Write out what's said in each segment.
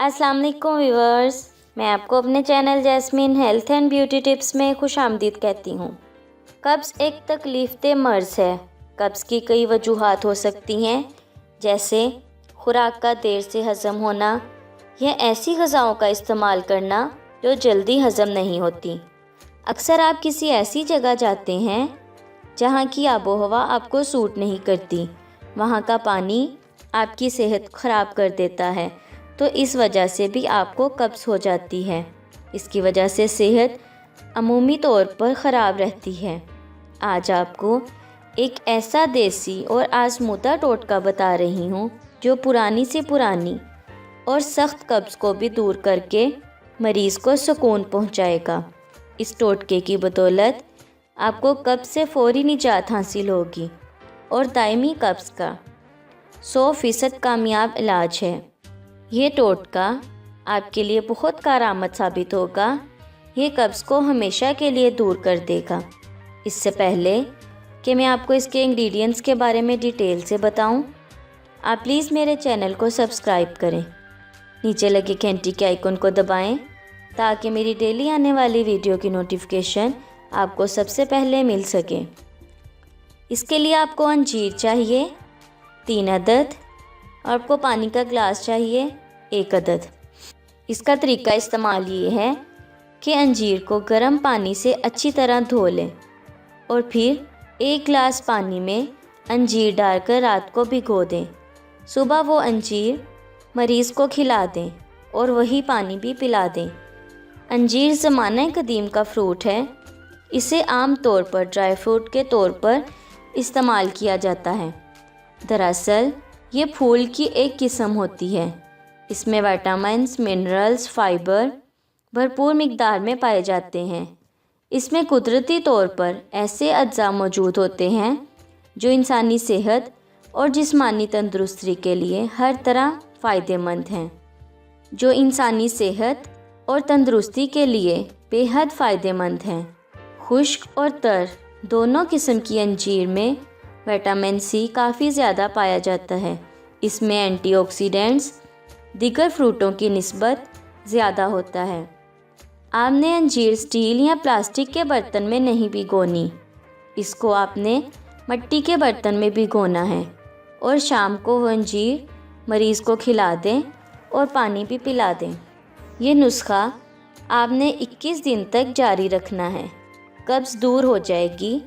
अस्सलाम वालेकुम व्यूअर्स, मैं आपको अपने channel jasmine health and beauty tips में खुशामदीद कहती हूँ। कब्ज़ एक तकलीफ़देह मर्ज़ है। कब्ज़ की कई वजूहात हो सकती हैं, जैसे खुराक का देर से हज़म होना या ऐसी ग़िज़ाओं का इस्तेमाल करना जो जल्दी हज़म नहीं होती। अक्सर आप किसी ऐसी जगह जाते हैं जहाँ की आबो हवा आपको सूट नहीं करती, वहाँ का पानी आपकी सेहत ख़राब कर देता है, तो इस वजह से भी आपको कब्ज़ हो जाती है। इसकी वजह से सेहत अमूमी तौर पर ख़राब रहती है। आज आपको एक ऐसा देसी और आज़मूदा टोटका बता रही हूँ जो पुरानी से पुरानी और सख्त कब्ज़ को भी दूर करके मरीज़ को सुकून पहुँचाएगा। इस टोटके की बदौलत आपको कब्ज़ से फ़ौरी निजात हासिल होगी और दायमी कब्ज़ का 100% कामयाब इलाज है। ये टोटका आपके लिए बहुत कारआमद साबित होगा। ये कब्ज़ को हमेशा के लिए दूर कर देगा। इससे पहले कि मैं आपको इसके इंग्रेडिएंट्स के बारे में डिटेल से बताऊं, आप प्लीज़ मेरे चैनल को सब्सक्राइब करें। नीचे लगे घंटी के आइकन को दबाएं ताकि मेरी डेली आने वाली वीडियो की नोटिफिकेशन आपको सबसे पहले मिल सके। इसके लिए आपको अंजीर चाहिए 3 अदद और आपको पानी का गिलास चाहिए 1 अदद। इसका तरीका इस्तेमाल ये है कि अंजीर को गर्म पानी से अच्छी तरह धो लें और फिर 1 गिलास पानी में अंजीर डालकर रात को भिगो दें। सुबह वो अंजीर मरीज़ को खिला दें और वही पानी भी पिला दें। अंजीर ज़माने कदीम का फ्रूट है। इसे आम तौर पर ड्राई फ्रूट के तौर पर इस्तेमाल किया जाता है। दरअसल ये फूल की एक किस्म होती है। इसमें विटामिन्स, मिनरल्स, फाइबर भरपूर मिकदार में पाए जाते हैं। इसमें कुदरती तौर पर ऐसे अज्जा मौजूद होते हैं जो इंसानी सेहत और जिस्मानी तंदुरुस्ती के लिए हर तरह फ़ायदेमंद हैं। बेहद फ़ायदेमंद हैं। खुश्क और तर दोनों किस्म की अंजीर में विटामिन सी काफ़ी ज़्यादा पाया जाता है। इसमें एंटीऑक्सीडेंट्स दीगर फ्रूटों की निस्बत ज़्यादा होता है। आपने अंजीर स्टील या प्लास्टिक के बर्तन में नहीं भिगोनी। इसको आपने मिट्टी के बर्तन में भिगोना है और शाम को वो अंजीर मरीज़ को खिला दें और पानी भी पिला दें। ये नुस्खा आपने 21 दिन तक जारी रखना है। कब्ज़ दूर हो जाएगी।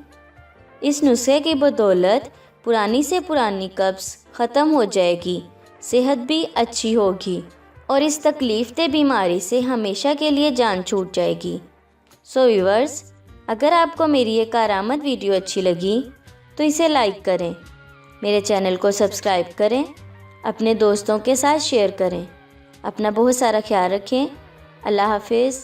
इस नुस्खे की बदौलत पुरानी से पुरानी कब्ज़ ख़त्म हो जाएगी, सेहत भी अच्छी होगी और इस तकलीफ़देह बीमारी से हमेशा के लिए जान छूट जाएगी। सो व्यूअर्स, अगर आपको मेरी ये कारआमद वीडियो अच्छी लगी तो इसे लाइक करें, मेरे चैनल को सब्सक्राइब करें, अपने दोस्तों के साथ शेयर करें। अपना बहुत सारा ख्याल रखें। अल्लाह हाफिज़।